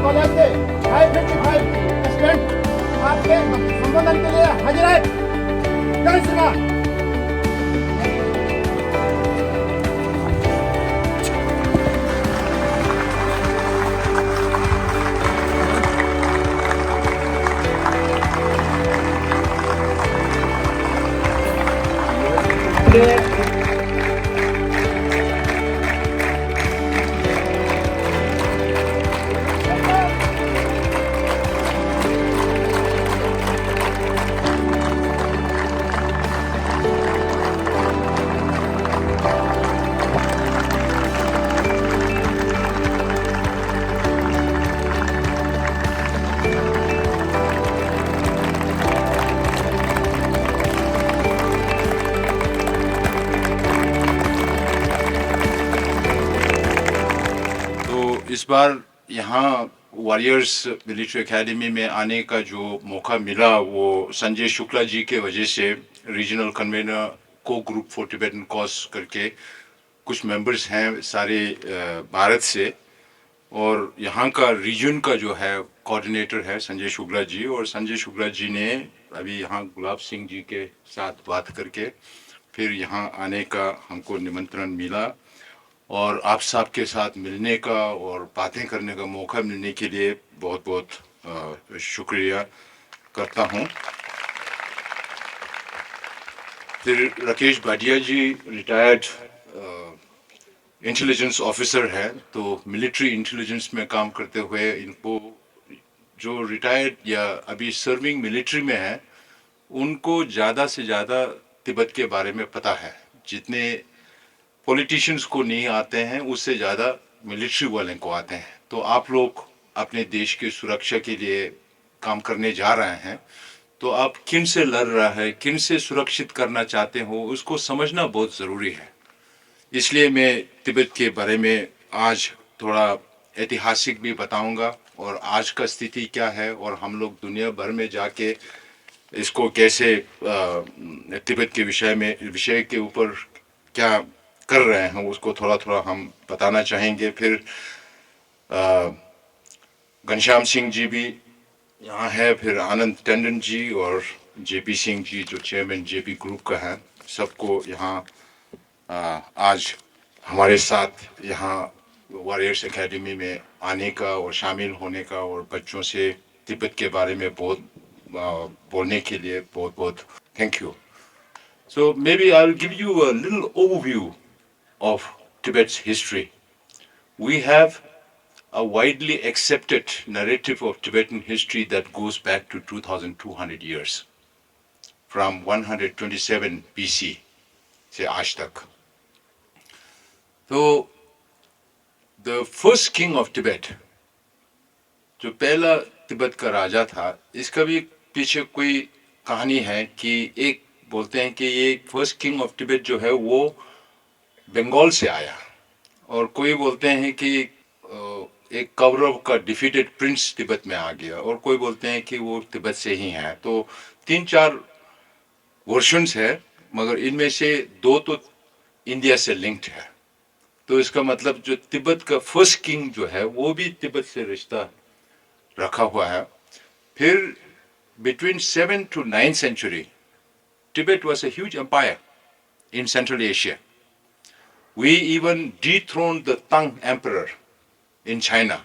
College से 555 student आपके संबोधन के लिए हाजिर है। जय श्री राम। इस बार यहाँ वॉरियर्स मिलिट्री एकेडमी में आने का जो मौका मिला वो संजय शुक्ला जी के वजह से, रीजनल कन्वेनर को ग्रुप फॉर टिबेटन कॉज करके कुछ मेंबर्स हैं सारे भारत से, और यहाँ का रीजन का जो है कोऑर्डिनेटर है संजय शुक्ला जी, और संजय शुक्ला जी ने अभी यहाँ गुलाब सिंह जी के साथ बात करके फिर यहाँ आने का हमको निमंत्रण मिला, और आप सब के साथ मिलने का और बातें करने का मौका मिलने के लिए बहुत बहुत शुक्रिया करता हूँ। फिर राकेश भाटिया जी रिटायर्ड इंटेलिजेंस ऑफिसर है, तो मिलिट्री इंटेलिजेंस में काम करते हुए इनको जो रिटायर्ड या अभी सर्विंग मिलिट्री में है उनको ज़्यादा से ज़्यादा तिब्बत के बारे में पता है। जितने पॉलिटिशियंस को नहीं आते हैं उससे ज़्यादा मिलिट्री वाले को आते हैं। तो आप लोग अपने देश की सुरक्षा के लिए काम करने जा रहे हैं, तो आप किन से लड़ रहा है, किन से सुरक्षित करना चाहते हो, उसको समझना बहुत ज़रूरी है। इसलिए मैं तिब्बत के बारे में आज थोड़ा ऐतिहासिक भी बताऊंगा, और आज का स्थिति क्या है, और हम लोग दुनिया भर में जाके इसको कैसे तिब्बत के विषय के ऊपर क्या कर रहे हैं उसको थोड़ा थोड़ा हम बताना चाहेंगे। फिर घनश्याम सिंह जी भी यहाँ है, फिर आनंद टंडन जी और जेपी सिंह जी जो चेयरमैन जेपी ग्रुप का है, सबको यहाँ आज हमारे साथ यहाँ वॉरियर्स एकेडमी में आने का और शामिल होने का और बच्चों से तिब्बत के बारे में बहुत बोलने के लिए बहुत बहुत thank you. So maybe I'll give you a little overview of Tibet's history. We have a widely accepted narrative of Tibetan history that goes back to 2200 years, from 127 BC से आज तक। तो the first king of Tibet, जो पहला तिब्बत का राजा था, इसका भी पीछे कोई कहानी है कि एक बोलते हैं कि ये फर्स्ट किंग ऑफ तिब्बत जो है वो बंगाल से आया, और कोई बोलते हैं कि एक कौरव का डिफीटेड प्रिंस तिब्बत में आ गया, और कोई बोलते हैं कि वो तिब्बत से ही है। तो 3-4 वर्शंस है, मगर इनमें से 2 तो इंडिया से लिंक्ड है। तो इसका मतलब जो तिब्बत का फर्स्ट किंग जो है वो भी तिब्बत से रिश्ता रखा हुआ है। फिर between 7th to 9th century, Tibet was a huge empire in Central Asia. We even dethroned the Tang Emperor in China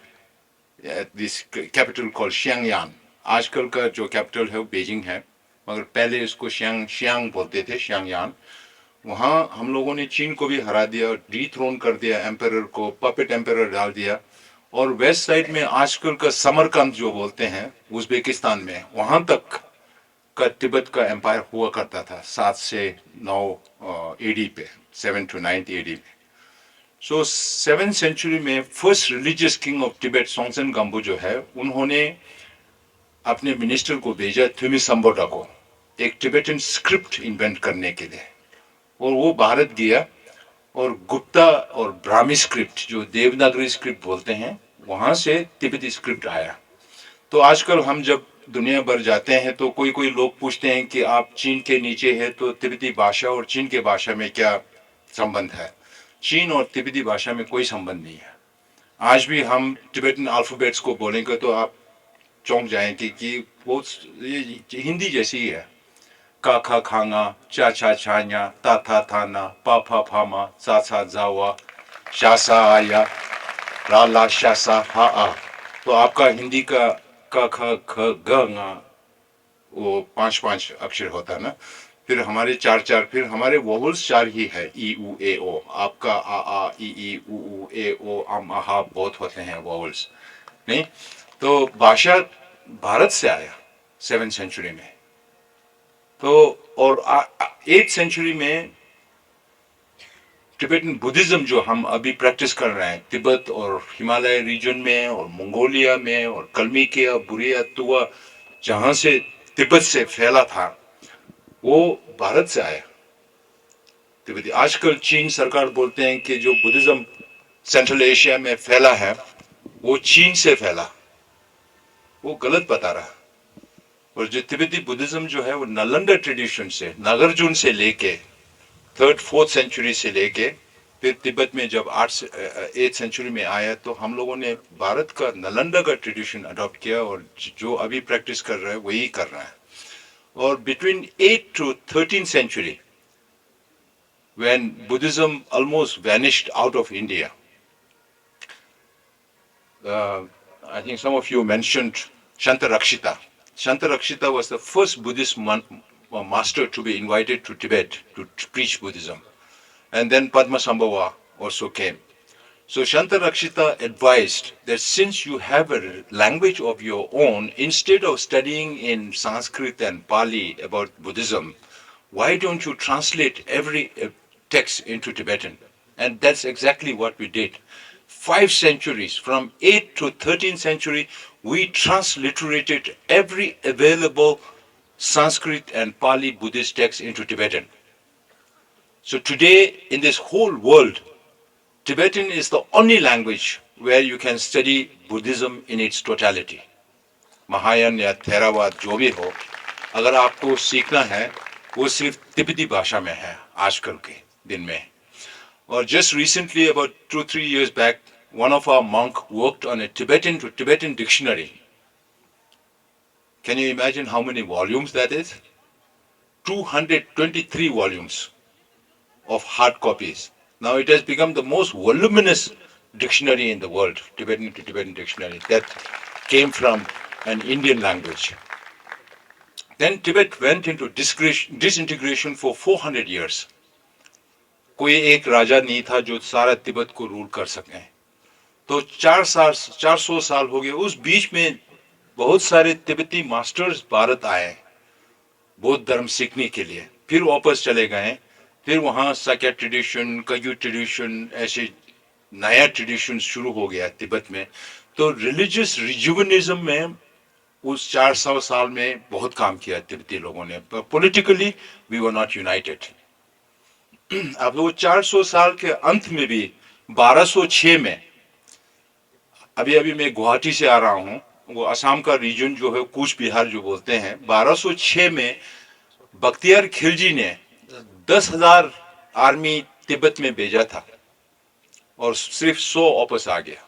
at this capital called Xiangyan. आजकल का जो कैपिटल है वो बीजिंग है, मगर पहले इसको शियांग बोलते थे, शियांगयान। वहाँ हम लोगों ने चीन को भी हरा दिया, डीथ्रोन कर दिया एम्परर को, पपेट एम्परर डाल दिया। और वेस्ट साइड में आजकल का समरकंद जो बोलते हैं उज्बेकिस्तान में, वहाँ तक का तिब्बत का एम्पायर हुआ करता था 7 से 9 एडी पे, 7 to 9 एडी में। सो 7th सेंचुरी में first religious king of Tibet Songtsen Gampo जो है, उन्होंने अपने मिनिस्टर को भेजा थुमिसंबोडा को एक तिब्बतन स्क्रिप्ट इन्वेंट करने के लिए, और वो भारत गया और गुप्ता और ब्राह्मी स्क्रिप्ट जो देवनागरी स्क्रिप्ट बोलते हैं वहां से तिब्बती स्क्रिप्ट आया। तो आजकल हम जब दुनिया भर जाते हैं तो कोई कोई लोग पूछते हैं कि आप चीन के नीचे है तो तिब्बती भाषा और चीन के भाषा में क्या संबंध है। चीन और तिब्बती भाषा में कोई संबंध नहीं है। आज भी हम टिबेटन अल्फाबेट्स को बोलेंगे तो आप चौंक जाएंगे कि वो ये हिंदी जैसी ही है। का खा खांगा, चा छा छाया, ता था थाना, पा फा फामा, सा सा जावा, शा सा आया, रा ला शा सा हा आ। तो आपका हिंदी का ख ख ग ङ वो पांच पांच अक्षर होता है ना। फिर हमारे चार चार, फिर हमारे वोवल्स चार ही है, ई उ ए ओ। आपका आ ई उ ए ओ अम आहा बहुत होते हैं वोवल्स, नहीं। तो भाषा भारत से आया 7th सेंचुरी में। तो और 8th सेंचुरी में टिबेटन बुद्धिज्म जो हम अभी प्रैक्टिस कर रहे हैं तिब्बत और हिमालय रीजन में और मंगोलिया में और कलमिकिया बुरिया तुआ जहां से तिब्बत से फैला था, वो भारत से आया तिब्बती। आजकल चीन सरकार बोलते हैं कि जो बुद्धिज्म सेंट्रल एशिया में फैला है वो चीन से फैला, वो गलत बता रहा। और जो तिब्बती बुद्धिज्म जो है वो नालंदा ट्रेडिशन से, नागार्जुन से लेके 3rd 4th सेंचुरी से लेके फिर तिब्बत में जब 8th सेंचुरी में आया तो हम लोगों ने भारत का नालंदा का ट्रेडिशन अडॉप्ट किया और जो अभी प्रैक्टिस कर रहा है वही कर रहा है। और between 8th to 13th century when Buddhism almost vanished out of India, I think some of you mentioned Shantarakshita. Shantarakshita was the first Buddhist master to be invited to Tibet to preach Buddhism. And then Padmasambhava also came. So Shantarakshita advised that since you have a language of your own, instead of studying in Sanskrit and Pali about Buddhism, why don't you translate every text into Tibetan? And that's exactly what we did. 5 centuries, from 8th to 13th century, we transliterated every available Sanskrit and Pali Buddhist text into Tibetan. So today, in this whole world, Tibetan is the only language where you can study Buddhism in its totality. Mahayana या थेरावाद जो भी हो, अगर आपको सीखना है वो सिर्फ तिब्बती भाषा में है आजकल के दिन में। और just recently, about 2-3 years back, one of our monk worked on a Tibetan to Tibetan dictionary. Can you imagine how many volumes that is? 223 volumes of hard copies. Now it has become the most voluminous dictionary in the world, Tibetan to Tibetan dictionary, that came from an Indian language. Then Tibet went into disintegration for 400 years. कोई एक राजा नहीं था जो सारा तिब्बत को rule कर सके। तो 400 साल हो गए। उस बीच में बहुत सारे तिब्बती मास्टर्स भारत आए बौद्ध धर्म सीखने के लिए, फिर वापस चले गए। फिर वहाँ साक्या ट्रेडिशन, कग्यू ट्रेडिशन, ऐसे नया ट्रेडिशन शुरू हो गया तिब्बत में। तो रिलीजियस रिजुवनिज्म में उस 400 साल में बहुत काम किया तिब्बती लोगों ने। Politically we were not united. अब वो 400 साल के अंत में भी 1206 में, अभी मैं गुवाहाटी से आ रहा हूँ, वो असम का रीजन जो है कूच बिहार जो बोलते हैं, 1206 में बख्तियार खिलजी ने 10,000 आर्मी तिब्बत में भेजा था और सिर्फ 100 वापस आ गया।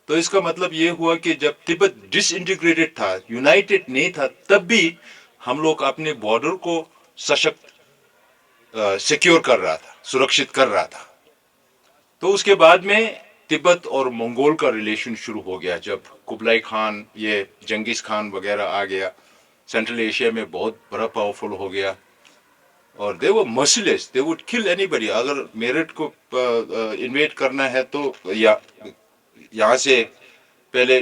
तो इसका मतलब ये हुआ कि जब तिब्बत डिसइंटीग्रेटेड था, यूनाइटेड नहीं था, तब भी हम लोग अपने बॉर्डर को सशक्त सिक्योर कर रहा था, सुरक्षित कर रहा था। तो उसके बाद में तिब्बत और मंगोल का रिलेशन शुरू हो गया। जब कुबलाई खान, ये जंगीज खान वगैरह आ गया, सेंट्रल एशिया में बहुत बड़ा पावरफुल हो गया। और they were merciless, they would kill anybody. अगर मेरठ को इन्वेड करना है तो यहाँ से पहले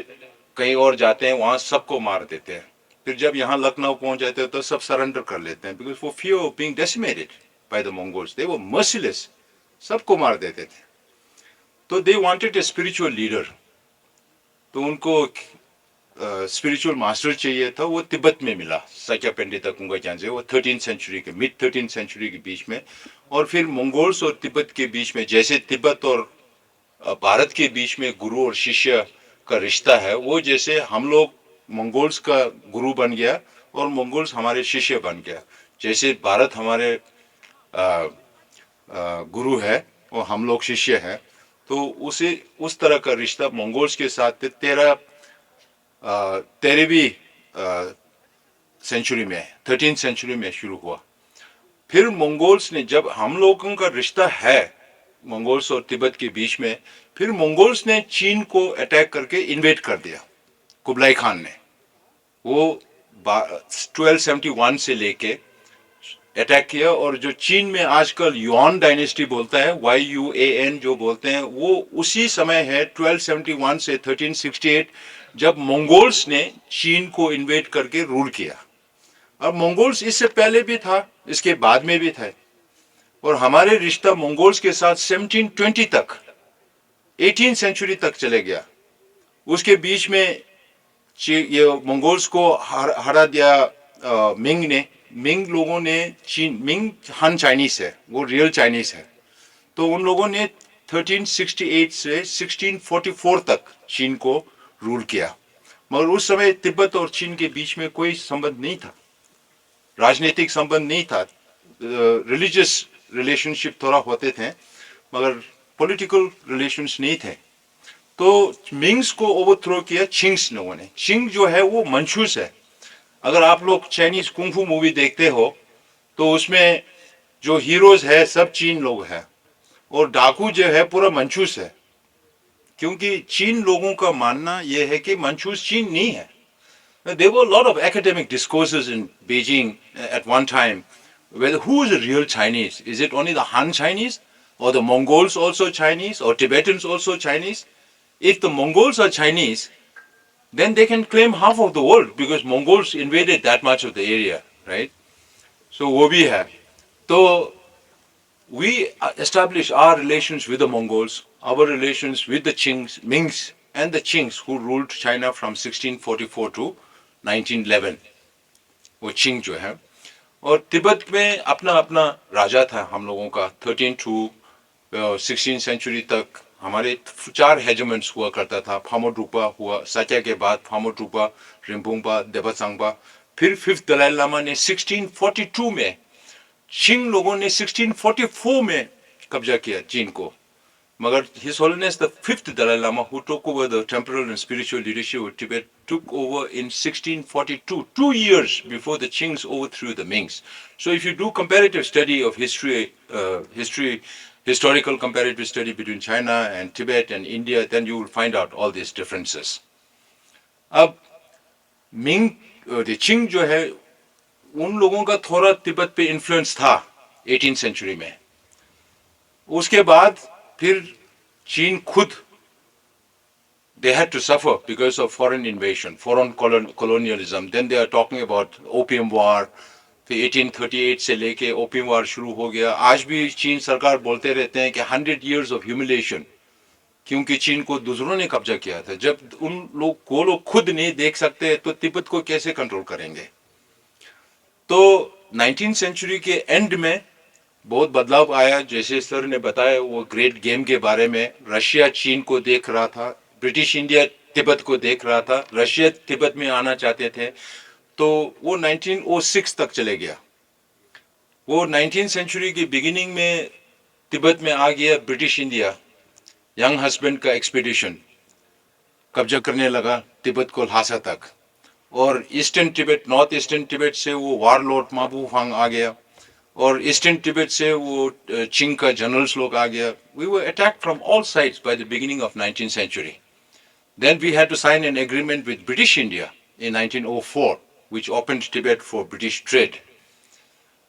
कहीं और जाते हैं, वहाँ सबको मार देते हैं। फिर जब यहाँ लखनऊ पहुंच जाते हैं तो सब सरेंडर कर लेते हैं, because for fear of being decimated by the Mongols, they were merciless, सबको मार देते थे। तो they wanted a spiritual leader, तो उनको स्पिरिचुअल मास्टर चाहिए था। वो तिब्बत में मिला साक्या पंडिता कुंगाजान से, वो 13th सेंचुरी के, मिड 13th सेंचुरी के बीच में। और फिर मंगोल्स और तिब्बत के बीच में, जैसे तिब्बत और भारत के बीच में गुरु और शिष्य का रिश्ता है, वो जैसे हम लोग मंगोल्स का गुरु बन गया और मंगोल्स हमारे शिष्य बन गया। जैसे भारत हमारे गुरु है और हम लोग शिष्य हैं, तो उसे उस तरह का रिश्ता मंगोल्स के साथ 13वीं सेंचुरी में 13th सेंचुरी में शुरू हुआ। फिर मंगोल्स ने, जब हम लोगों का रिश्ता है मंगोल्स और तिब्बत के बीच में, फिर मंगोल्स ने चीन को अटैक करके इन्वेड कर दिया। कुबलाई खान ने वो 1271 से लेके अटैक किया, और जो चीन में आजकल युआन डायनेस्टी बोलता है, YUAN जो बोलते हैं, वो उसी समय है 1271 से 1368, जब मंगोल्स ने चीन को इन्वेड करके रूल किया। और मंगोल्स इससे पहले भी था, इसके बाद में भी था, और हमारे रिश्ता मंगोल्स के साथ 1720 तक, 18th सेंचुरी तक चले गया। उसके बीच में ये मंगोल्स को हरा दिया मिंग लोगों ने। मिंग हान चाइनीज है, वो रियल चाइनीज है, तो उन लोगों ने 1368 से 1644 तक चीन को रूल किया। मगर उस समय तिब्बत और चीन के बीच में कोई संबंध नहीं था, राजनीतिक संबंध नहीं था, रिलीजियस रिलेशनशिप थोड़ा होते थे, मगर पॉलिटिकल रिलेशंस नहीं थे। तो मिंग्स को ओवरथ्रो किया चिंग्स लोगों ने। चिंग जो है वो मंचूस है। अगर आप लोग चाइनीज कुंफू मूवी देखते हो तो उसमें जो हीरोज है सब चीन लोग हैं, और डाकू जो है पूरा मंचूस है, क्योंकि चीन लोगों का मानना यह है कि मंचूस चीन नहीं है। There were a lot of academic discourses in Beijing at one time whether who is a real Chinese? Is it only the Han Chinese, or the Mongols also Chinese, or Tibetans also Chinese? If the Mongols are Chinese, then they can claim half of the world, because Mongols invaded that much of the area, right? So wo bhi hai. So we establish our relations with the Mongols, our relations with the Qings, Mings, and the Qings who ruled China from 1644 to 1911, वो चिंग जो है। और तिब्बत में अपना अपना राजा था हम लोगों का। 13 to 16th सेंचुरी तक हमारे 4 हेजमेंट्स हुआ करता था। फामोड्रुपा हुआ, साचा के बाद फामोड्रुपा, रिम्पोंगपा, देबासांगपा। फिर 5th दलाई लामा ने 1642 में, चिंग लोगों ने 1644 में कब्जा किया चीन को। मगर His Holiness the 5th Dalai Lama, who took over the temporal and spiritual leadership of Tibet, took over in 1642, 2 years before the Qings overthrew the Mings. So if you do comparative study of history, historical comparative study between China and Tibet and India, then you will find out all these differences. अब Ming चिंग जो है, उन लोगों का थोड़ा तिब्बत पे influence था 18th century में। उसके बाद फिर चीन खुद, they had to suffer because of foreign invasion, foreign colonialism. Then they are talking about opium war. फिर 1838 से लेके ओपियम वार शुरू हो गया। आज भी चीन सरकार बोलते रहते हैं कि 100 years of humiliation, क्योंकि चीन को दूसरों ने कब्जा किया था। जब उन लोग को लोग खुद नहीं देख सकते तो तिब्बत को कैसे कंट्रोल करेंगे। तो 19th सेंचुरी के एंड में बहुत बदलाव आया। जैसे सर ने बताया वो ग्रेट गेम के बारे में, रशिया चीन को देख रहा था, ब्रिटिश इंडिया तिब्बत को देख रहा था, रशिया तिब्बत में आना चाहते थे, तो वो 1906 तक चले गया। वो 19th सेंचुरी की बिगिनिंग में तिब्बत में आ गया ब्रिटिश इंडिया। यंग हस्बैंड का एक्सपीडिशन कब्जा करने लगा तिब्बत को ल्हासा तक, और eastern Tibet, north eastern Tibet से वो वारलॉर्ड माबू फांग आ गया, और ईस्टर्न तिब्बत से वो चिंग का जनरल्स लोग आ गया। We were attacked from all sides by the beginning of 19th century. Then we had to sign an agreement with British India in 1904, which opened Tibet for British trade.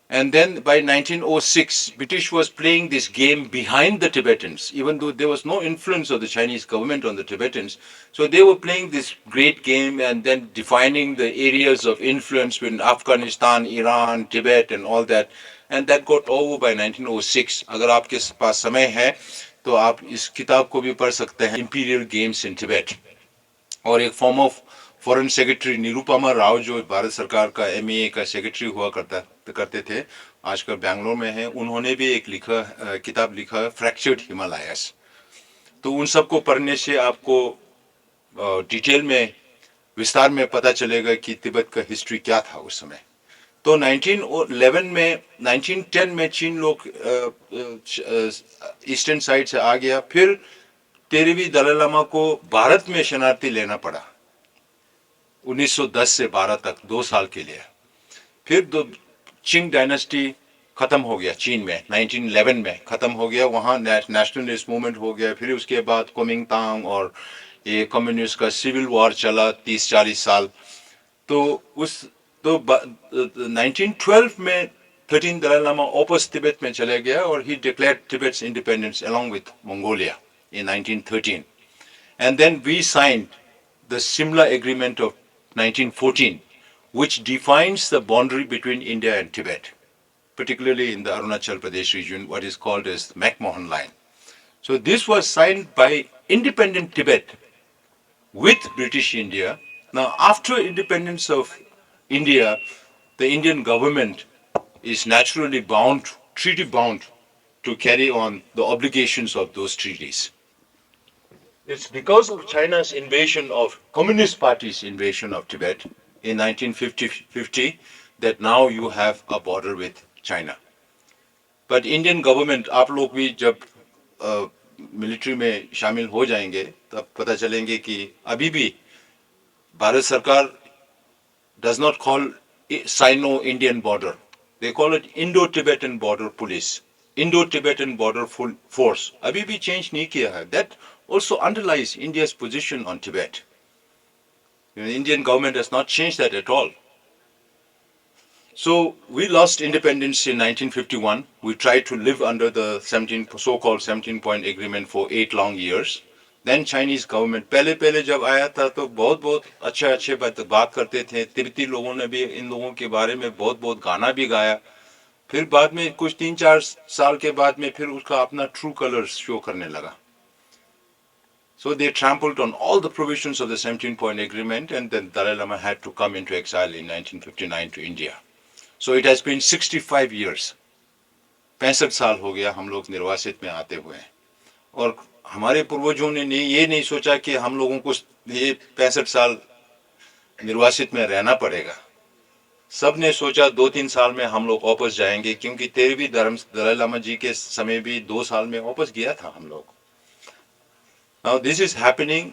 And then by 1906, British was playing this game behind the Tibetans, even though there was no influence of the Chinese government on the Tibetans. So they were playing this great game and then defining the areas of influence in Afghanistan, Iran, Tibet and all that. And that got over by 1906. अगर आपके पास समय है तो आप इस किताब को भी पढ़ सकते हैं, Imperial Games in Tibet. और एक form of foreign secretary Nirupama Rao, जो भारत सरकार का MAA का सेक्रेटरी हुआ करते थे, आजकल बैंगलोर में है, उन्होंने भी एक किताब लिखा है, फ्रैक्चर्ड हिमालयस। तो उन सबको पढ़ने से आपको डिटेल में, विस्तार में पता चलेगा कि तिब्बत का हिस्ट्री क्या था उस समय। तो 1910 में चीन लोग ईस्टर्न साइड से आ गया। फिर 13वीं दलाई लामा को भारत में शरणार्थी लेना पड़ा 1910 से 12 तक 2 साल के लिए। फिर चिंग डायनेस्टी खत्म हो गया चीन में 1911 में खत्म हो गया, वहाँ नेशनलिस्ट मूवमेंट हो गया। फिर उसके बाद कुमिंगतांग और ये कम्युनिस्ट का सिविल वॉर चला 30-40 साल। तो 1912 में 13 दलाई लामा वापस तिब्बत में चले गया और he declared Tibet's independence along with Mongolia in 1913, and then we signed the Simla Agreement of 1914, which defines the boundary between India and Tibet, particularly in the Arunachal Pradesh region, what is called as the McMahon Line. So this was signed by independent Tibet with British India. Now, after independence of India, the Indian government is naturally bound, treaty bound, to carry on the obligations of those treaties. It's because of China's invasion of Communist Party's invasion of Tibet in 1950 that now you have a border with China. But Indian government, आप लोग भी जब military में शामिल हो जाएंगे तब पता चलेंगे कि अभी भी भारत सरकार does not call it Sino-Indian border. They call it Indo-Tibetan Border Police, Indo-Tibetan Border Force. अभी भी change नहीं किया है. That also underlies India's position on Tibet. The Indian government has not changed that at all. So we lost independence in 1951. We tried to live under the so-called 17-point agreement for 8 long years. Then Chinese government, पहले जब आया था तो बहुत अच्छे बात करते थे। तिब्बती लोगों ने भी इन लोगों के बारे में बहुत गाना भी गाया। फिर बाद में कुछ 3-4 साल के बाद में फिर उसका अपना ट्रू कलर्स शो करने लगा। So they trampled on all the provisions of the 17-point agreement, and then Dalai Lama had to come into exile in 1959 to India. So it has been 65 years. 65 साल हो गया हम लोग निर्वासित में आते हुए, और हमारे पूर्वजों ने ये नहीं सोचा कि हम लोगों को ये 65 साल निर्वासित में रहना पड़ेगा। सब ने सोचा 2-3 साल में हम लोग वापस जाएंगे, क्योंकि 13वीं दलाई लामा जी के समय भी 2 साल में वापस गया था हम लोग। Now this is happening.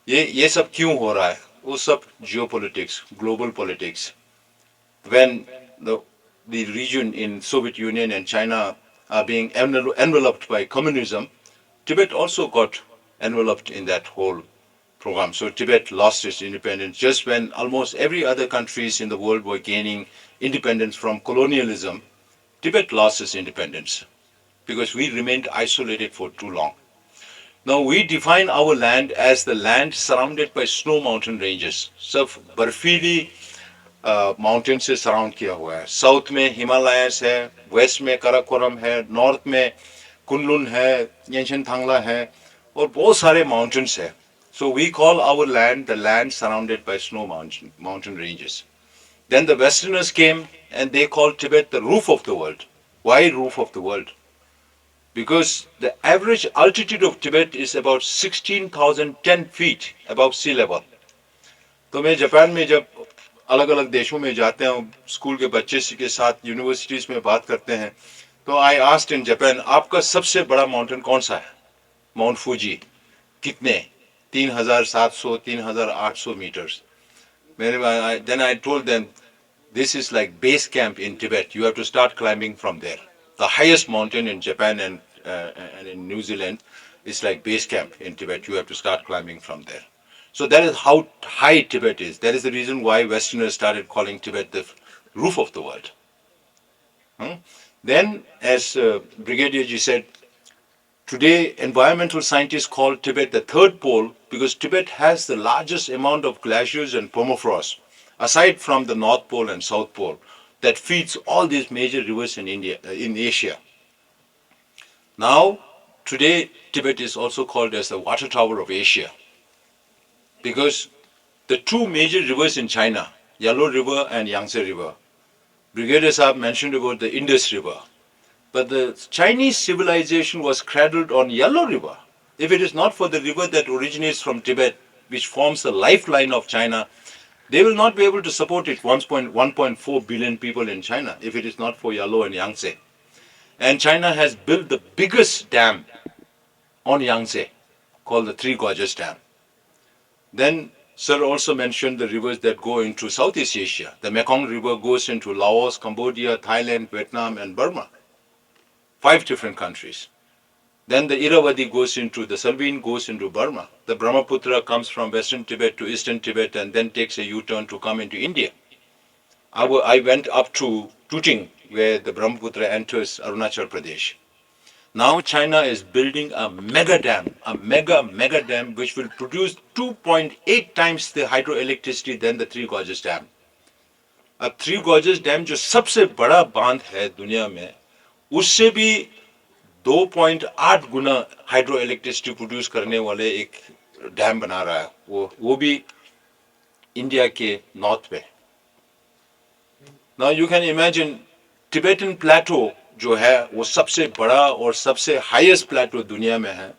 ये सब क्यों हो रहा है? वो सब geopolitics, global politics. When the region in Soviet Union and China are being enveloped by communism, Tibet also got enveloped in that whole program. So Tibet lost its independence just when almost every other countries in the world were gaining independence from colonialism. Tibet lost its independence because we remained isolated for too long. Now we define our land as the land surrounded by snow mountain ranges. सब बर्फीली mountain से surround किया हुआ है। South में Himalayas है, waste में काराकोरम है, नॉर्थ में कुनलुन है, येंशनथांगला है, और बहुत सारे माउंटेन्स है। So we call our land the land surrounded by snow mountain ranges. Then the Westerners came and they called Tibet the roof of the world. Why roof of the world? Because the average altitude of Tibet is about 16,010 feet above sea level. तो मैं Japan में जब अलग अलग देशों में जाते हैं, स्कूल के बच्चे के साथ यूनिवर्सिटीज में बात करते हैं, तो आई आस्क्ड इन जापान, आपका सबसे बड़ा माउंटेन कौन सा है? Mount Fuji. कितने? 3,700 3,800 metres. Then I told them, this is like base camp in Tibet. You have to start climbing from there. The highest mountain in Japan and in New Zealand is like base camp in Tibet. You have to start climbing from there. So that is how high Tibet is. That is the reason why Westerners started calling Tibet the roof of the world. Then, as Brigadier Ji said, today environmental scientists call Tibet the third pole because Tibet has the largest amount of glaciers and permafrost, aside from the North Pole and South Pole, that feeds all these major rivers in Asia. Now, today Tibet is also called as the water tower of Asia, because the two major rivers in China, Yellow River and Yangtze River, Brigadier Saab mentioned about the Indus River, but the Chinese civilization was cradled on Yellow River. If it is not for the river that originates from Tibet, which forms the lifeline of China, they will not be able to support it, 1.4 billion people in China, if it is not for Yellow and Yangtze. And China has built the biggest dam on Yangtze, called the Three Gorges Dam. Then Sir also mentioned the rivers that go into Southeast Asia. The Mekong River goes into Laos, Cambodia, Thailand, Vietnam, and Burma. 5 different countries. Then the Irrawaddy goes into, the Salween goes into Burma. The Brahmaputra comes from Western Tibet to Eastern Tibet and then takes a U-turn to come into India. I went up to Tuting, where the Brahmaputra enters Arunachal Pradesh. Now China is building a mega dam, mega dam, which will produce 2.8 times the hydroelectricity than the Three Gorges Dam. अब three gorges dam जो सबसे बड़ा बांध है दुनिया में, उससे भी 2.8 गुना हाइड्रो इलेक्ट्रिसिटी प्रोड्यूस करने वाले एक डैम बना रहा है, वो भी इंडिया के नॉर्थ पे. Now you can imagine Tibetan plateau जो है वो सबसे बड़ा और सबसे हाईएस्ट प्लेटो दुनिया में है.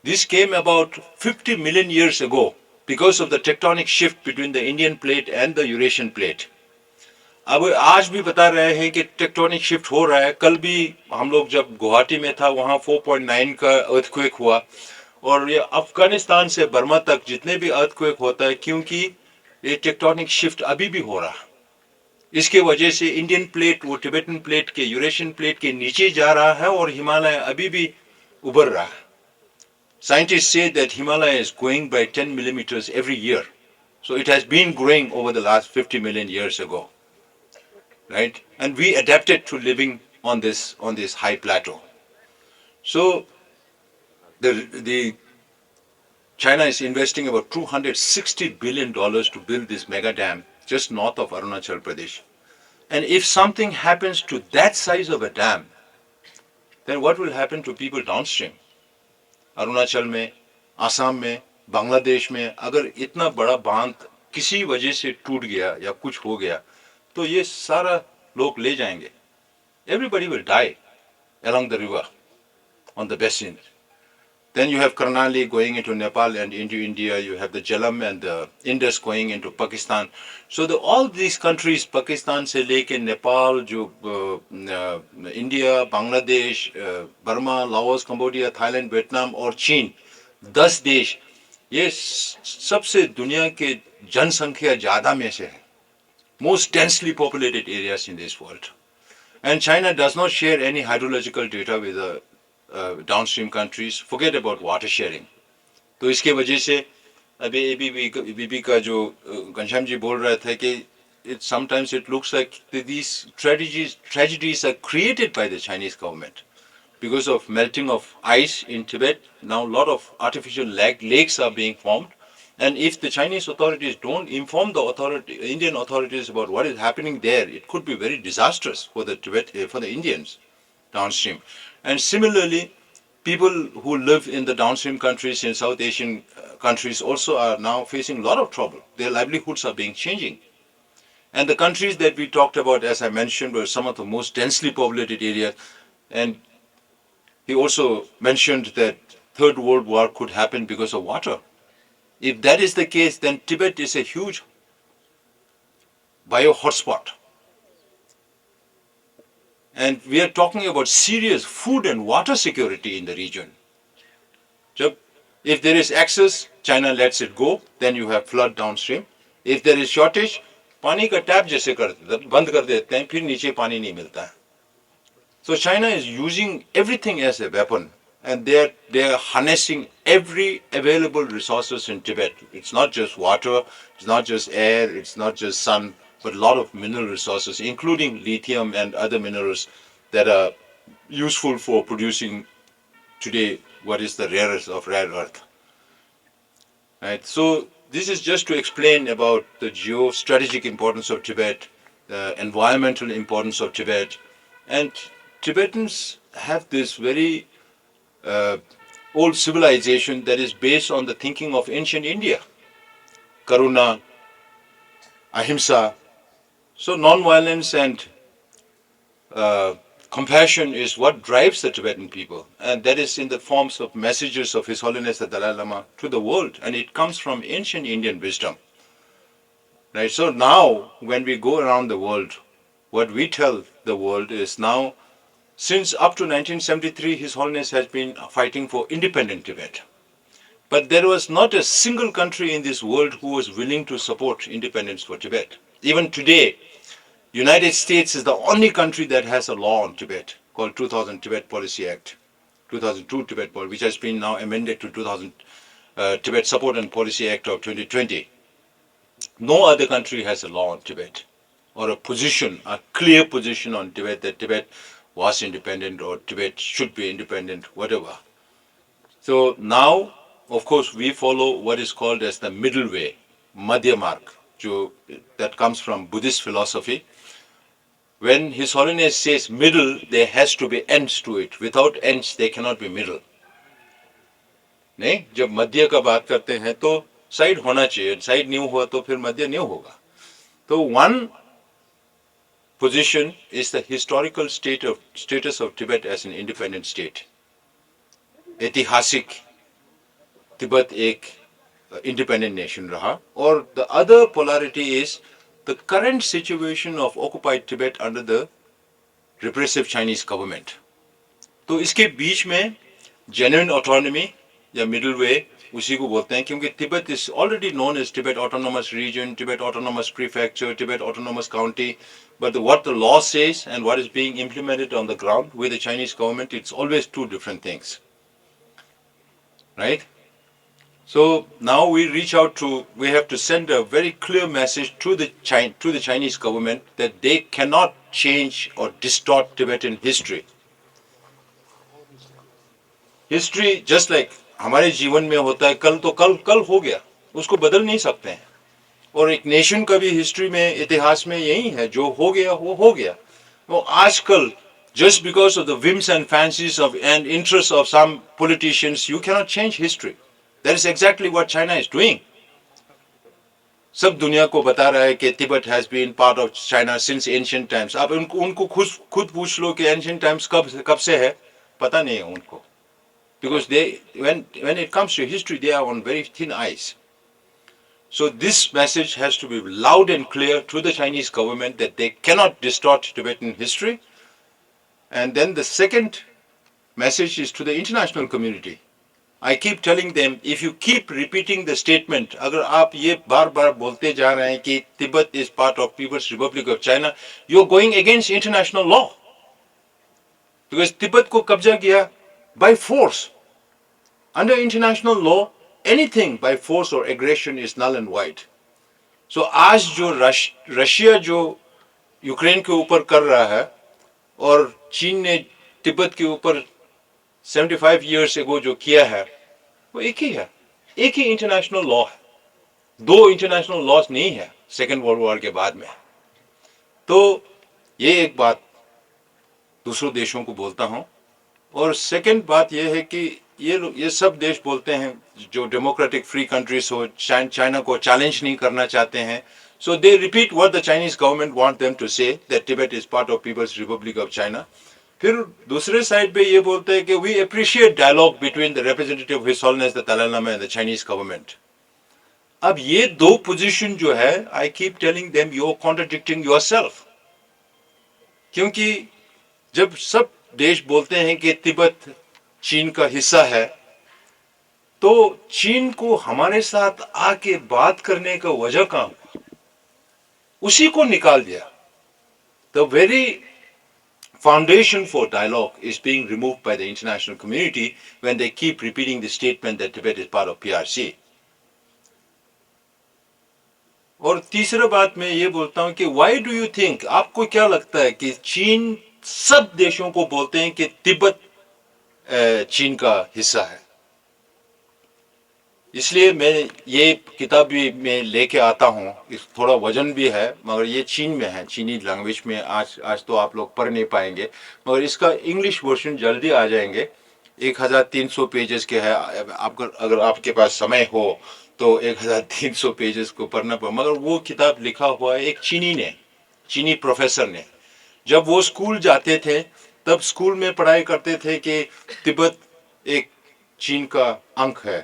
This came about 50 million years ago because of the tectonic shift between the Indian plate and the Eurasian plate. अब आज भी बता रहे हैं कि टेक्टोनिक शिफ्ट हो रहा है. कल भी हम लोग जब गुवाहाटी में था वहां 4.9 का अर्थक्वेक हुआ, और ये अफगानिस्तान से बर्मा तक जितने भी अर्थक्वेक होता है, क्योंकि ये टेक्टोनिक शिफ्ट अभी भी हो रहा है. इसके वजह से इंडियन प्लेट वो टिबेटन प्लेट के यूरेशियन प्लेट के नीचे जा रहा है और हिमालय अभी भी उभर रहा है. Scientists say that Himalaya is growing by 10 millimeters every year. So it has been growing over the last 50 million years ago. Right? And we adapted to living on this high plateau. So the China is investing about $260 billion to build this mega dam just north of Arunachal Pradesh. And if something happens to that size of a dam, then what will happen to people downstream? Arunachal में, आसाम में, बांग्लादेश में अगर इतना बड़ा बांध किसी वजह से टूट गया या कुछ हो गया, तो ये सारा लोग ले जाएंगे. Everybody will die along the river on the basin. Then you have Karnali going into Nepal and into India. You have the Jhelum and the Indus going into Pakistan. So all these countries, Pakistan से लेके नेपाल, जो India, Bangladesh, Burma, Laos, Cambodia, Thailand, Vietnam और चीन, 10 देश, ये सबसे दुनिया के जनसंख्या ज्यादा में से है. Most densely populated areas in this world. And China does not share any hydrological data with the downstream countries. Forget about water sharing. तो इसके वजह से अभी ABB का जो घनश्याम जी बोल रहे थे कि sometimes it looks like these tragedies are created by the Chinese government because of melting of ice in Tibet. Now a lot of artificial lakes are being formed, and if the Chinese authorities don't inform the Indian authorities about what is happening there, it could be very disastrous for the Indians downstream. And similarly, people who live in the downstream countries, in South Asian countries, also are now facing a lot of trouble. Their livelihoods are being changing. And the countries that we talked about, as I mentioned, were some of the most densely populated areas. And he also mentioned that Third World War could happen because of water. If that is the case, then Tibet is a huge bio hotspot. And we are talking about serious food and water security in the region. If there is excess, China lets it go, then you have flood downstream. If there is shortage, पानी का tap जैसे बंद कर देते हैं, फिर नीचे पानी नहीं मिलता है. So China is using everything as a weapon, and they are harnessing every available resources in Tibet. It's not just water, it's not just air, it's not just sun, but a lot of mineral resources, including lithium and other minerals that are useful for producing today what is the rarest of rare earth. Right? So this is just to explain about the geostrategic importance of Tibet, the environmental importance of Tibet. And Tibetans have this very old civilization that is based on the thinking of ancient India. Karuna, ahimsa. So non-violence and compassion is what drives the Tibetan people, and that is in the forms of messages of His Holiness the Dalai Lama to the world, and it comes from ancient Indian wisdom. Right? So now, when we go around the world, what we tell the world is now, since up to 1973, His Holiness has been fighting for independent Tibet. But there was not a single country in this world who was willing to support independence for Tibet. Even today, United States is the only country that has a law on Tibet called 2000 Tibet Policy Act, 2002 Tibet Policy, which has been now amended to 2000 Tibet Support and Policy Act of 2020. No other country has a law on Tibet or a position, a clear position on Tibet that Tibet was independent or Tibet should be independent, whatever. So now, of course, we follow what is called as the middle way, Madhya Marg, that comes from Buddhist philosophy. When His Holiness says middle, there has to be ends to it. Without ends, there cannot be middle. नहीं, जब मध्य का बात करते हैं तो side होना चाहिए, side new हुआ तो फिर मध्य न्यू होगा. तो one position is the historical status of Tibet as an independent state. ऐतिहासिक तिब्बत एक independent nation रहा. और the other polarity is the current situation of occupied Tibet under the repressive Chinese government. तो इसके बीच में genuine autonomy या middle way उसी को बोलते हैं, क्योंकि Tibet is already known as Tibet Autonomous Region, Tibet Autonomous Prefecture, Tibet Autonomous County, but what the law says and what is being implemented on the ground with the Chinese government, it's always two different things, right? So now we have to send a very clear message to the Chinese government that they cannot change or distort Tibetan history. History, just like हमारे जीवन में होता है, कल तो कल हो गया, उसको बदल नहीं सकते हैं. और एक नेशन का भी हिस्ट्री में, इतिहास में यही है, जो हो गया वो हो गया. वो आजकल just because of the whims and fancies of and interests of some politicians, you cannot change history. That is exactly what China is doing. सब दुनिया को बता रहा है कि Tibet has been part of China since ancient times. आप उनको खुद पूछ लो कि ancient times कब से है, पता नहीं है उनको. Because when it comes to history, they are on very thin ice. So this message has to be loud and clear to the Chinese government that they cannot distort Tibetan history. And then the second message is to the international community. I keep telling them, if you keep repeating the statement, अगर आप ये बार-बार बोलते जा रहे हैं कि Tibet is part of People's Republic of China, you're going against international law. Because Tibet को कब्जा किया by force. Under international law, anything by force or aggression is null and void. So आज जो रशिया जो Ukraine के ऊपर कर रहा है और चीन ने तिब्बत के ऊपर 75 years ago जो किया है, वो एक ही है, एक ही इंटरनेशनल लॉ है. दो इंटरनेशनल लॉज नहीं है सेकेंड वर्ल्ड वॉर के बाद में. तो ये एक बात दूसरों देशों को बोलता हूं. और सेकेंड बात ये है कि ये सब देश बोलते हैं जो डेमोक्रेटिक फ्री कंट्रीज हो, चाइना को चैलेंज नहीं करना चाहते हैं. So they repeat what the Chinese government want them to say, that Tibet is part of People's Republic of China. फिर दूसरे साइड पे ये बोलते हैं कि we appreciate dialogue between the representative of His Holiness the Dalai Lama and the Chinese government. अब ये दो पोजीशन जो है, I keep telling them you're contradicting yourself. क्योंकि जब सब देश बोलते हैं कि तिब्बत चीन का हिस्सा है, तो चीन को हमारे साथ आके बात करने का वजह कहां, उसी को निकाल दिया. The very foundation for dialogue is being removed by the international community when they keep repeating the statement that Tibet is part of PRC. और तीसरा बात मैं ये बोलता हूं कि why do you think, आपको क्या लगता है कि चीन सब देशों को बोलते हैं कि तिब्बत चीन का हिस्सा है? इसलिए मैं ये किताब भी मैं लेके आता हूँ. थोड़ा वजन भी है, मगर ये चीन में है, चीनी लैंग्वेज में. आज तो आप लोग पढ़ नहीं पाएंगे, मगर इसका इंग्लिश वर्जन जल्दी आ जाएंगे. 1300 पेजेस के है. अगर आपके पास समय हो तो 1300 पेजेस को पढ़ना पड़े. मगर वो किताब लिखा हुआ है एक चीनी प्रोफेसर ने. जब वो स्कूल जाते थे तब स्कूल में पढ़ाई करते थे कि तिब्बत एक चीन का अंग है,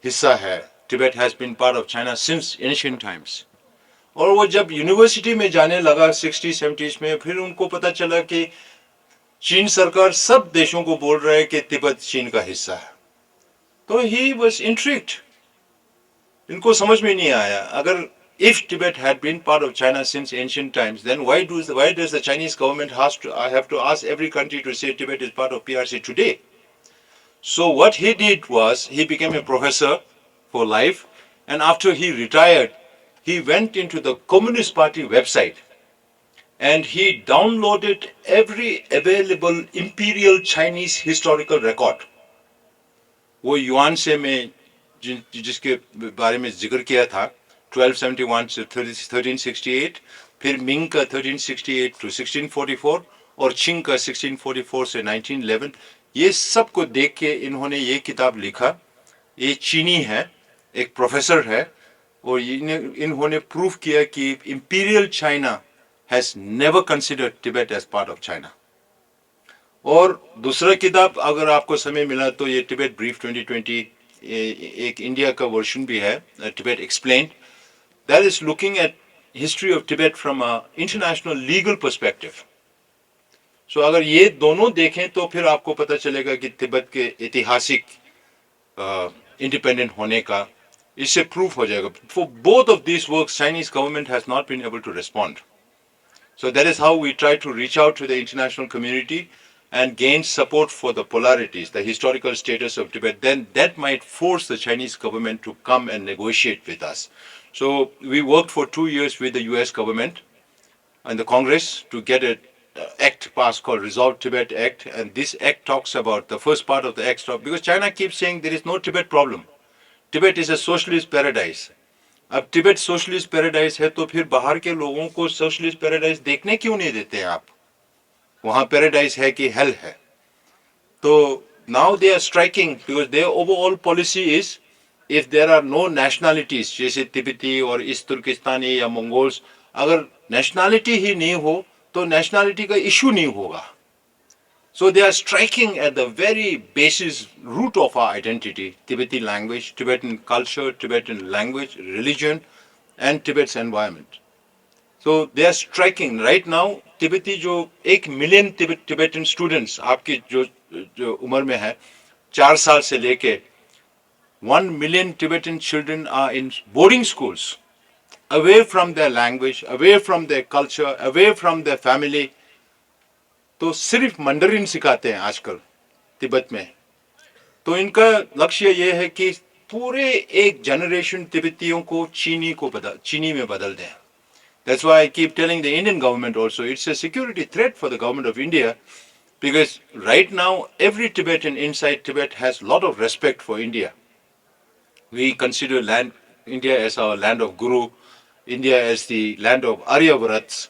हिस्सा है. Tibet has been part of China since ancient times. और वो जब यूनिवर्सिटी में जाने लगा 60-70s में, फिर उनको पता चला कि चीन सरकार सब देशों को बोल रहा है कि तिब्बत चीन का हिस्सा है. तो he was intrigued. इनको समझ में नहीं आया, अगर if Tibet had been part of China since ancient times, then why does the Chinese government have to ask every country to say Tibet is part of PRC today? So what he did was he became a professor for life, and after he retired, he went into the Communist Party website and he downloaded every available imperial Chinese historical record. वो yuan से मैं जिसके बारे में जिक्र किया था 1271 से 1368, फिर मिंग का 1368 to 1644 और चिंग का 1644 से 1911, ये सब को देख के इन्होंने ये किताब लिखा. ये चीनी है, एक प्रोफेसर है, और इन्होंने प्रूफ किया कि imperial China has never considered Tibet as part of China. और दूसरा किताब अगर आपको समय मिला तो ये तिब्बत ब्रीफ 2020, एक इंडिया का वर्जन भी है, Tibet explained, that is looking at history of Tibet from a international legal perspective. So अगर ये दोनों देखें तो फिर आपको पता चलेगा कि तिब्बत के ऐतिहासिक इंडिपेंडेंट होने का इससे प्रूफ हो जाएगा. For both of this works Chinese government has not been able to respond. So that is how we try to reach out to the international community and gain support for the polarities, the historical status of Tibet. Then that might force the Chinese government to come and negotiate with us. So we worked for 2 years with the US government and the Congress to get an act passed called Resolve Tibet Act. And this act talks about the first part of the act, because China keeps saying there is no Tibet problem. Tibet is a socialist paradise. अब Tibet socialist paradise है तो फिर बाहर के लोगों को socialist paradise देखने क्यों नहीं देते हैं आप? वहां पैराडाइज है कि हेल है? तो now they are striking because their overall policy is if there are no nationalities जैसे तिब्बती और ईस्ट तुर्किस्तानी या मंगोल्स, अगर नेशनैलिटी ही नहीं हो तो नेशनैलिटी का इशू नहीं होगा. So they are striking at the very basis root of our identity: Tibetan language, Tibetan culture, Tibetan language, religion, and Tibet's environment. So they are striking right now. Tibeti जो 1 million Tibetan students आपकी जो उम्र में है 4 साल से लेके 1 million Tibetan children are in boarding schools, away from their language, away from their culture, away from their family. तो सिर्फ मंडरिन सिखाते हैं आजकल तिब्बत में. तो इनका लक्ष्य ये है कि पूरे एक जनरेशन तिब्बतियों को चीनी में बदल दें. That's why I keep telling the Indian government also, it's a security threat for the government of India, because right now every Tibetan inside Tibet has a lot of respect for India. We consider India as our land of Guru, India as the land of Aryavrats.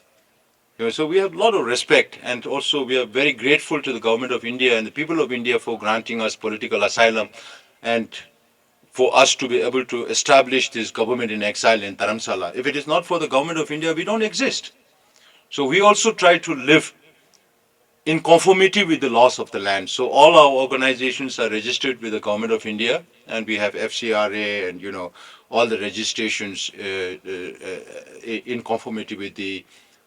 So we have a lot of respect, and also we are very grateful to the government of India and the people of India for granting us political asylum and for us to be able to establish this government in exile in Dharamsala. If it is not for the government of India, we don't exist. So we also try to live in conformity with the laws of the land. So all our organizations are registered with the government of India, and we have FCRA and all the registrations in conformity with the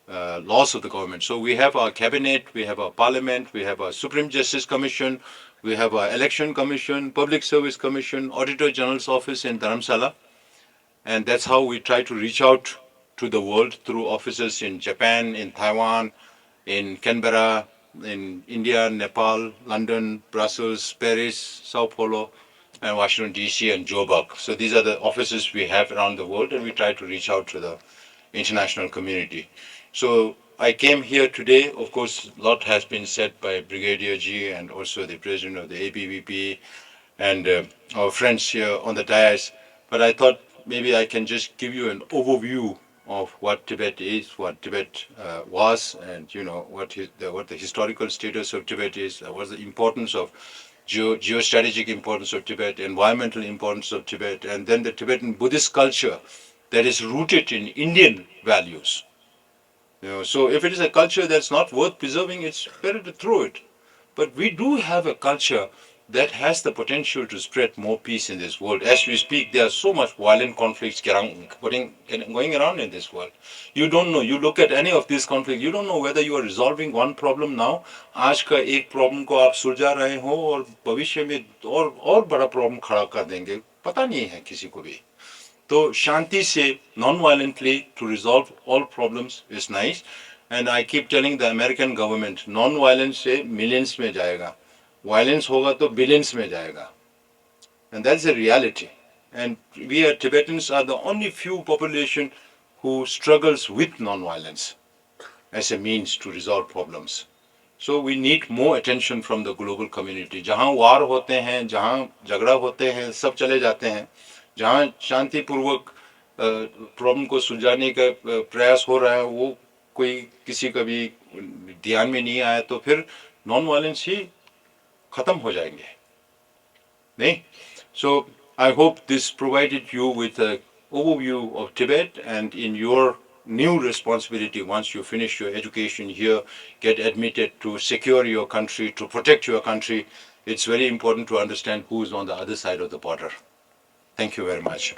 laws of the government. So we have our cabinet, we have our parliament, we have our Supreme Justice Commission, we have our Election Commission, Public Service Commission, Auditor General's Office in Dharamsala. And that's how we try to reach out to the world through offices in Japan, in Taiwan, in Canberra, in India, Nepal, London, Brussels, Paris, Sao Paulo, and Washington DC and Joburg. So these are the offices we have around the world, and we try to reach out to the international community. So I came here today. Of course, a lot has been said by Brigadier Ji and also the president of the ABVP and our friends here on the dais. But I thought maybe I can just give you an overview of what Tibet is, what Tibet was, and what the historical status of Tibet is, what's the importance of geostrategic importance of Tibet, environmental importance of Tibet, and then the Tibetan Buddhist culture that is rooted in Indian values. So if it is a culture that's not worth preserving, it's better to throw it. But we do have a culture that has the potential to spread more peace in this world. As we speak, there are so much violent conflicts going around in this world. You don't know. You look at any of these conflicts, you don't know whether you are resolving one problem now. आज का एक problem को आप सुलझा रहे हो और भविष्य में और बड़ा प्रॉब्लम खड़ा कर देंगे, पता नहीं है किसी को भी. तो शांति से non-violently to resolve all problems is nice. And I keep telling the American government, non-violence से millions में जाएगा, violence होगा तो billions में जाएगा. And that's a reality. And we as Tibetans are the only few population who struggles with non-violence as a means to resolve problems. So we need more attention from the global community. जहाँ वार होते हैं, जहाँ झगड़ा होते हैं, सब चले जाते हैं. जहाँ शांतिपूर्वक प्रॉब्लम को सुलझाने का प्रयास हो रहा है, वो कोई किसी का भी ध्यान में नहीं आया, तो फिर नॉन वायलेंस ही खत्म हो जाएंगे, नहीं? So I hope this provided you with an overview of Tibet, and in your new responsibility, once you finish your education here, get admitted to secure your country, to protect your country, it's very important to understand who is on the other side of the border. Thank you very much.